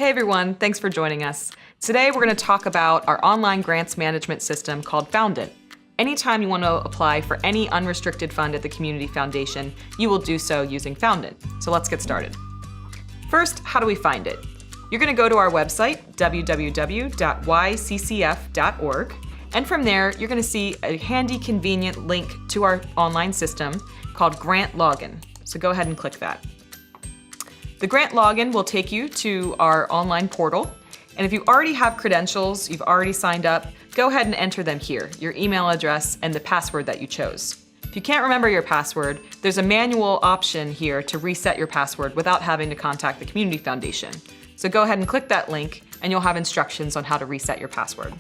Hey everyone, thanks for joining us. Today we're going to talk about our online grants management system called Foundant. Anytime you want to apply for any unrestricted fund at the Community Foundation, you will do so using Foundant. So let's get started. First, how do we find it? You're going to go to our website, www.yccf.org, and from there you're going to see a handy, convenient link to our online system called Grant Login. So go ahead and click that. The grant login will take you to our online portal, and if you already have credentials, you've already signed up, go ahead and enter them here, your email address and the password that you chose. If you can't remember your password, there's a manual option here to reset your password without having to contact the Community Foundation. So go ahead and click that link and you'll have instructions on how to reset your password.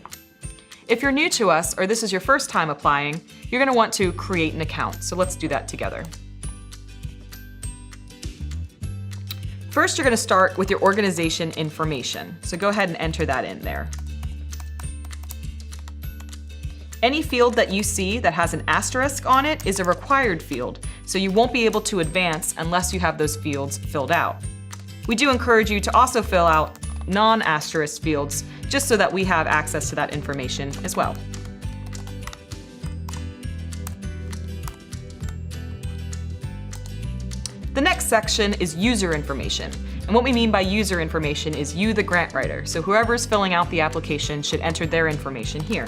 If you're new to us or this is your first time applying, you're going to want to create an account. So let's do that together. First, you're going to start with your organization information. So go ahead and enter that in there. Any field that you see that has an asterisk on it is a required field, so you won't be able to advance unless you have those fields filled out. We do encourage you to also fill out non-asterisk fields, just so that we have access to that information as well. The next section is user information. And what we mean by user information is you, the grant writer. So whoever's filling out the application should enter their information here.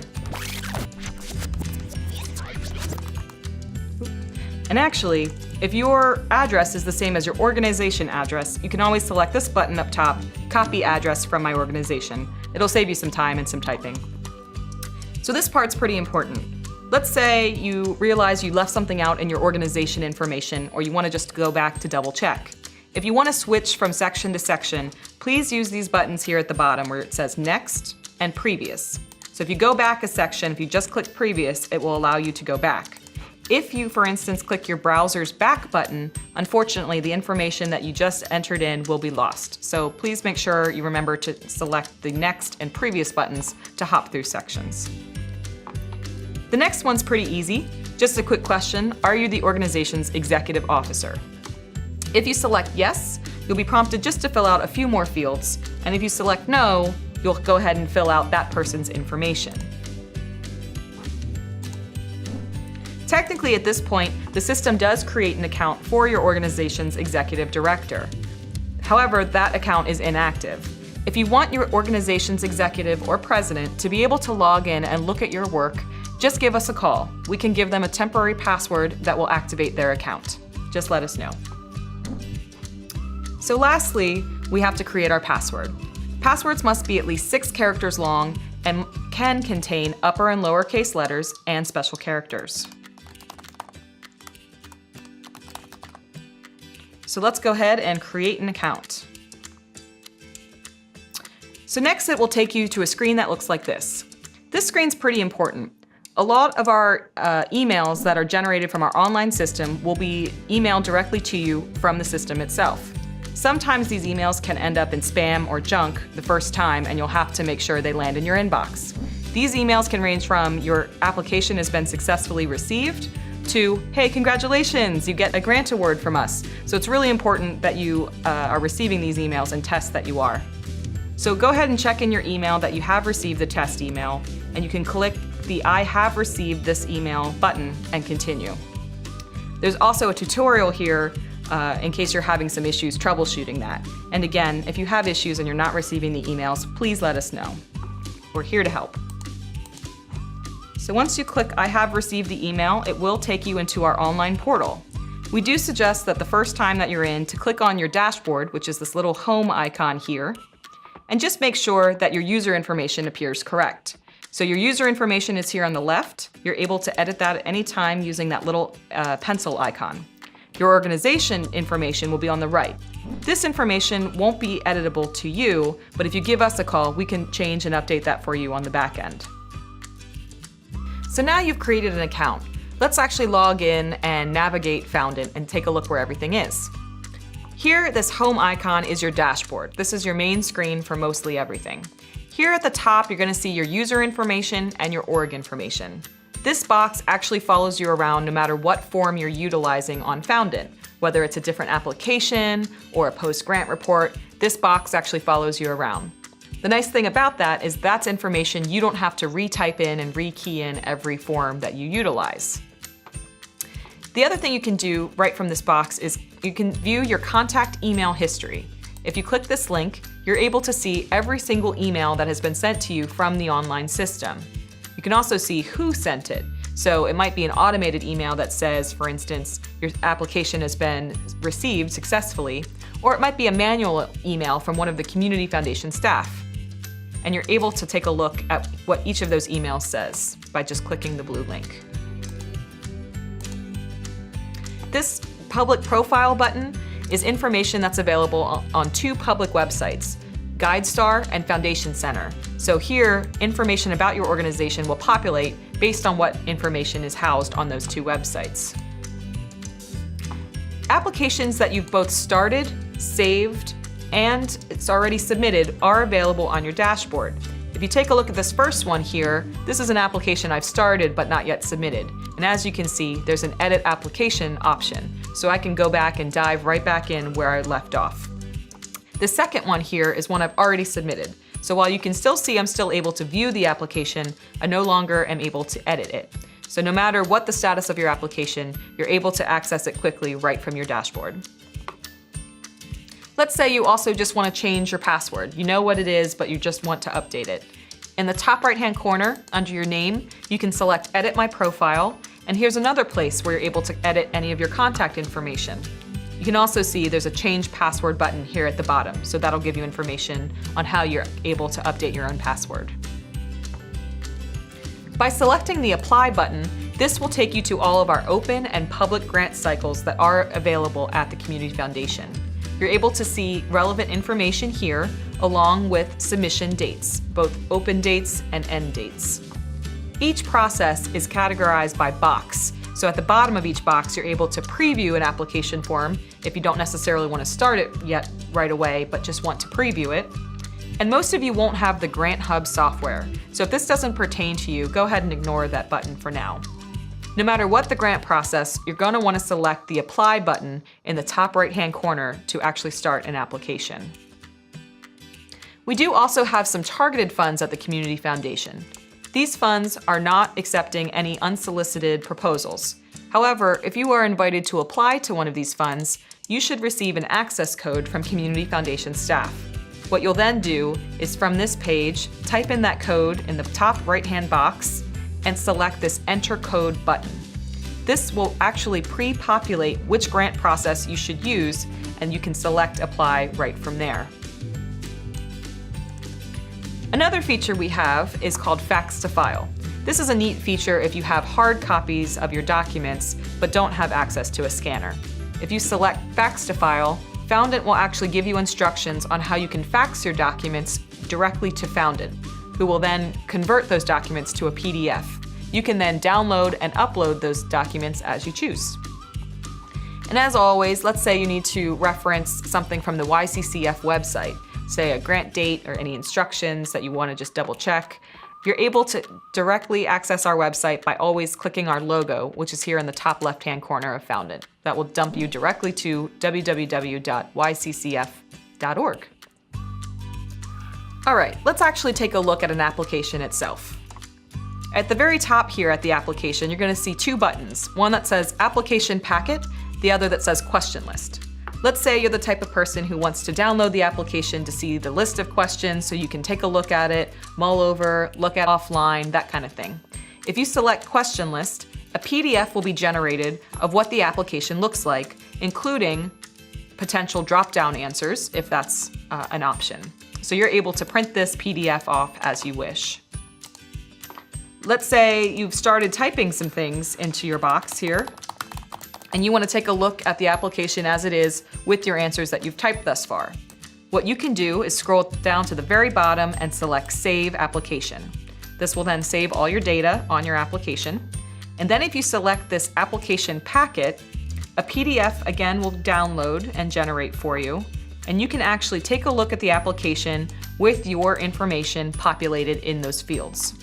And actually, if your address is the same as your organization address, you can always select this button up top, Copy Address from My Organization. It'll save you some time and some typing. So this part's pretty important. Let's say you realize you left something out in your organization information, or you want to just go back to double check. If you want to switch from section to section, please use these buttons here at the bottom where it says Next and Previous. So if you go back a section, if you just click Previous, it will allow you to go back. If you, for instance, click your browser's back button, unfortunately the information that you just entered in will be lost. So please make sure you remember to select the Next and Previous buttons to hop through sections. The next one's pretty easy. Just a quick question, are you the organization's executive officer? If you select yes, you'll be prompted just to fill out a few more fields, and if you select no, you'll go ahead and fill out that person's information. Technically at this point, the system does create an account for your organization's executive director. However, that account is inactive. If you want your organization's executive or president to be able to log in and look at your work, just give us a call. We can give them a temporary password that will activate their account. Just let us know. So lastly, we have to create our password. Passwords must be at least 6 characters long and can contain upper and lowercase letters and special characters. So let's go ahead and create an account. So next it will take you to a screen that looks like this. This screen's pretty important. A lot of our emails that are generated from our online system will be emailed directly to you from the system itself. Sometimes these emails can end up in spam or junk the first time, and you'll have to make sure they land in your inbox. These emails can range from your application has been successfully received to, hey, congratulations, you get a grant award from us. So it's really important that you are receiving these emails and test that you are. So go ahead and check in your email that you have received the test email, and you can click the I have received this email button and continue. There's also a tutorial here in case you're having some issues troubleshooting that. And again, if you have issues and you're not receiving the emails, please let us know. We're here to help. So once you click I have received the email, it will take you into our online portal. We do suggest that the first time that you're in to click on your dashboard, which is this little home icon here, and just make sure that your user information appears correct. So your user information is here on the left. You're able to edit that at any time using that little pencil icon. Your organization information will be on the right. This information won't be editable to you, but if you give us a call, we can change and update that for you on the back end. So now you've created an account. Let's actually log in and navigate Foundant and take a look where everything is. Here, this home icon is your dashboard. This is your main screen for mostly everything. Here at the top, you're going to see your user information and your org information. This box actually follows you around no matter what form you're utilizing on Foundant. Whether it's a different application or a post-grant report, this box actually follows you around. The nice thing about that is that's information you don't have to retype in and rekey in every form that you utilize. The other thing you can do right from this box is you can view your contact email history. If you click this link, you're able to see every single email that has been sent to you from the online system. You can also see who sent it. So it might be an automated email that says, for instance, your application has been received successfully, or it might be a manual email from one of the Community Foundation staff. And you're able to take a look at what each of those emails says by just clicking the blue link. This public profile button is information that's available on two public websites, GuideStar and Foundation Center. So here, information about your organization will populate based on what information is housed on those two websites. Applications that you've both started, saved, and it's already submitted are available on your dashboard. If you take a look at this first one here, this is an application I've started but not yet submitted. And as you can see, there's an edit application option. So I can go back and dive right back in where I left off. The second one here is one I've already submitted. So while you can still see I'm still able to view the application, I no longer am able to edit it. So no matter what the status of your application, you're able to access it quickly right from your dashboard. Let's say you also just want to change your password. You know what it is, but you just want to update it. In the top right-hand corner, under your name, you can select Edit My Profile, and here's another place where you're able to edit any of your contact information. You can also see there's a Change Password button here at the bottom, so that'll give you information on how you're able to update your own password. By selecting the Apply button, this will take you to all of our open and public grant cycles that are available at the Community Foundation. You're able to see relevant information here, along with submission dates, both open dates and end dates. Each process is categorized by box. So at the bottom of each box, you're able to preview an application form if you don't necessarily want to start it yet right away, but just want to preview it. And most of you won't have the Grant Hub software. So if this doesn't pertain to you, go ahead and ignore that button for now. No matter what the grant process, you're going to want to select the Apply button in the top right-hand corner to actually start an application. We do also have some targeted funds at the Community Foundation. These funds are not accepting any unsolicited proposals. However, if you are invited to apply to one of these funds, you should receive an access code from Community Foundation staff. What you'll then do is from this page, type in that code in the top right-hand box and select this Enter Code button. This will actually pre-populate which grant process you should use, and you can select Apply right from there. Another feature we have is called Fax to File. This is a neat feature if you have hard copies of your documents but don't have access to a scanner. If you select Fax to File, Foundant will actually give you instructions on how you can fax your documents directly to Foundant, who will then convert those documents to a PDF. You can then download and upload those documents as you choose. And as always, let's say you need to reference something from the YCCF website, say a grant date or any instructions that you want to just double check. You're able to directly access our website by always clicking our logo, which is here in the top left-hand corner of Foundant. That will dump you directly to www.yccf.org. All right, let's actually take a look at an application itself. At the very top here at the application, you're going to see two buttons, one that says Application Packet, the other that says Question List. Let's say you're the type of person who wants to download the application to see the list of questions so you can take a look at it, mull over, look at offline, that kind of thing. If you select Question List, a PDF will be generated of what the application looks like, including potential drop-down answers, if that's an option. So you're able to print this PDF off as you wish. Let's say you've started typing some things into your box here, and you want to take a look at the application as it is with your answers that you've typed thus far. What you can do is scroll down to the very bottom and select Save Application. This will then save all your data on your application. And then if you select this application packet, a PDF again will download and generate for you. And you can actually take a look at the application with your information populated in those fields.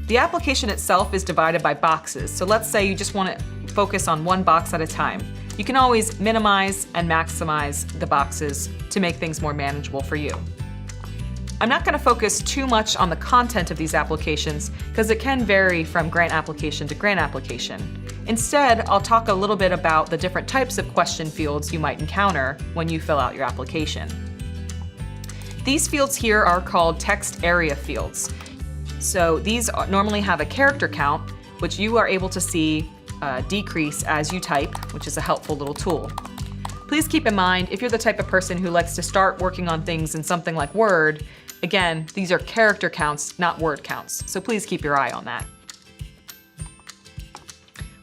The application itself is divided by boxes. So let's say you just want to focus on one box at a time. You can always minimize and maximize the boxes to make things more manageable for you. I'm not going to focus too much on the content of these applications because it can vary from grant application to grant application. Instead, I'll talk a little bit about the different types of question fields you might encounter when you fill out your application. These fields here are called text area fields. So these normally have a character count, which you are able to see decrease as you type, which is a helpful little tool. Please keep in mind, if you're the type of person who likes to start working on things in something like Word, again, these are character counts, not word counts, so please keep your eye on that.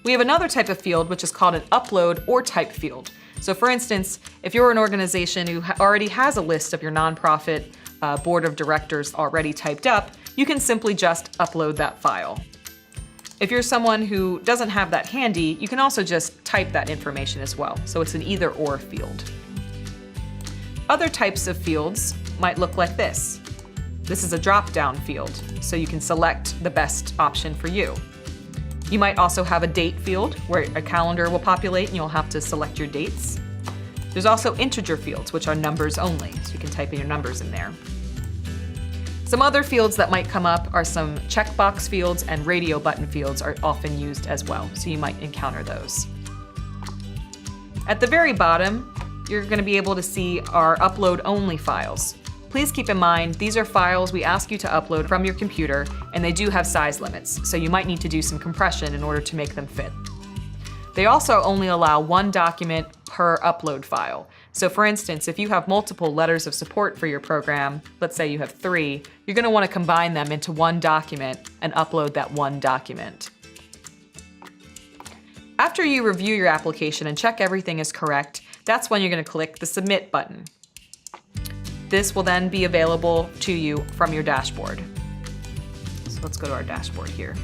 We have another type of field which is called an upload or type field. So for instance, if you're an organization who already has a list of your nonprofit board of directors already typed up, you can simply just upload that file. If you're someone who doesn't have that handy, you can also just type that information as well. So it's an either or field. Other types of fields might look like this. This is a drop-down field, so you can select the best option for you. You might also have a date field where a calendar will populate and you'll have to select your dates. There's also integer fields, which are numbers only, so you can type in your numbers in there. Some other fields that might come up are some checkbox fields, and radio button fields are often used as well, so you might encounter those. At the very bottom, you're going to be able to see our upload only files. Please keep in mind, these are files we ask you to upload from your computer, and they do have size limits, so you might need to do some compression in order to make them fit. They also only allow one document per upload file. So for instance, if you have multiple letters of support for your program, let's say you have 3, you're going to want to combine them into one document and upload that one document. After you review your application and check everything is correct, that's when you're going to click the Submit button. This will then be available to you from your dashboard. So let's go to our dashboard here.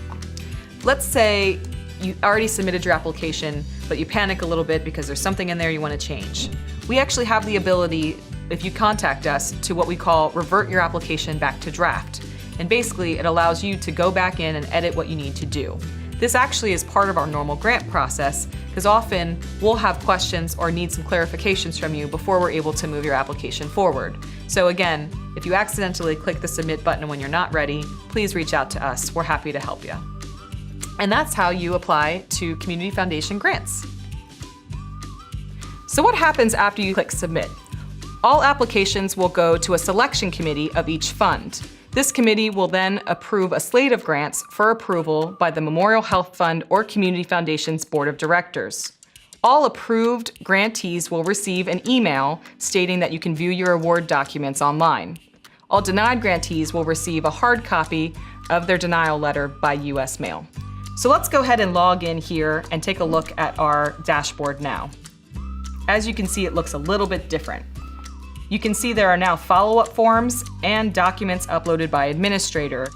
Let's say you already submitted your application, but you panic a little bit because there's something in there you want to change. We actually have the ability, if you contact us, to what we call revert your application back to draft. And basically, it allows you to go back in and edit what you need to do. This actually is part of our normal grant process, because often we'll have questions or need some clarifications from you before we're able to move your application forward. So again, if you accidentally click the Submit button when you're not ready, please reach out to us. We're happy to help you. And that's how you apply to Community Foundation grants. So what happens after you click Submit? All applications will go to a selection committee of each fund. This committee will then approve a slate of grants for approval by the Memorial Health Fund or Community Foundation's Board of Directors. All approved grantees will receive an email stating that you can view your award documents online. All denied grantees will receive a hard copy of their denial letter by US mail. So let's go ahead and log in here and take a look at our dashboard now. As you can see, it looks a little bit different. You can see there are now follow-up forms and documents uploaded by administrator.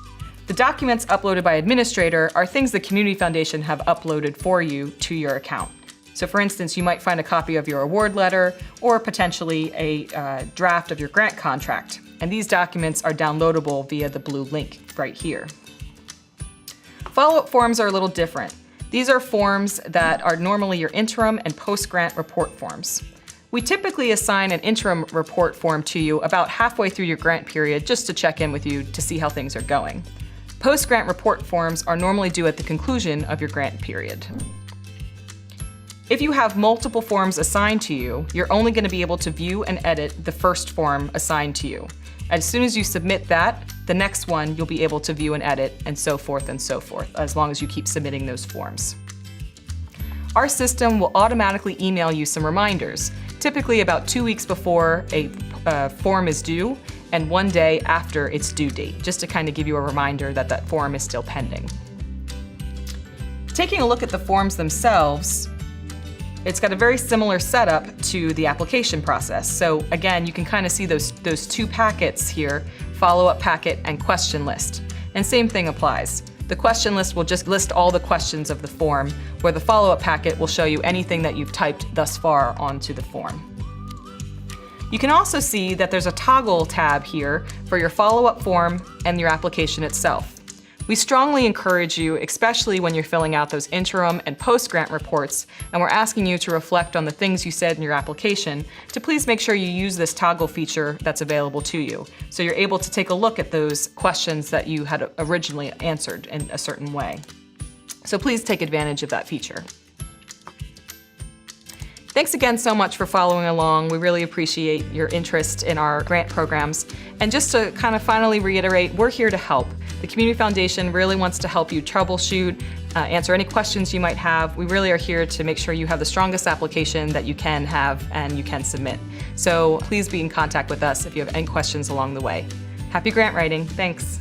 The documents uploaded by administrator are things the Community Foundation have uploaded for you to your account. So for instance, you might find a copy of your award letter or potentially a draft of your grant contract. And these documents are downloadable via the blue link right here. Follow-up forms are a little different. These are forms that are normally your interim and post-grant report forms. We typically assign an interim report form to you about halfway through your grant period just to check in with you to see how things are going. Post-grant report forms are normally due at the conclusion of your grant period. If you have multiple forms assigned to you, you're only going to be able to view and edit the first form assigned to you. As soon as you submit that, the next one you'll be able to view and edit, and so forth, as long as you keep submitting those forms. Our system will automatically email you some reminders, typically about 2 weeks before a form is due and 1 day after its due date, just to kind of give you a reminder that that form is still pending. Taking a look at the forms themselves, it's got a very similar setup to the application process. So again, you can kind of see those two packets here, follow-up packet and question list. And same thing applies. The question list will just list all the questions of the form, where the follow-up packet will show you anything that you've typed thus far onto the form. You can also see that there's a toggle tab here for your follow-up form and your application itself. We strongly encourage you, especially when you're filling out those interim and post-grant reports, and we're asking you to reflect on the things you said in your application, to please make sure you use this toggle feature that's available to you, so you're able to take a look at those questions that you had originally answered in a certain way. So please take advantage of that feature. Thanks again so much for following along. We really appreciate your interest in our grant programs. And just to kind of finally reiterate, we're here to help. The Community Foundation really wants to help you troubleshoot, answer any questions you might have. We really are here to make sure you have the strongest application that you can have and you can submit. So please be in contact with us if you have any questions along the way. Happy grant writing. Thanks.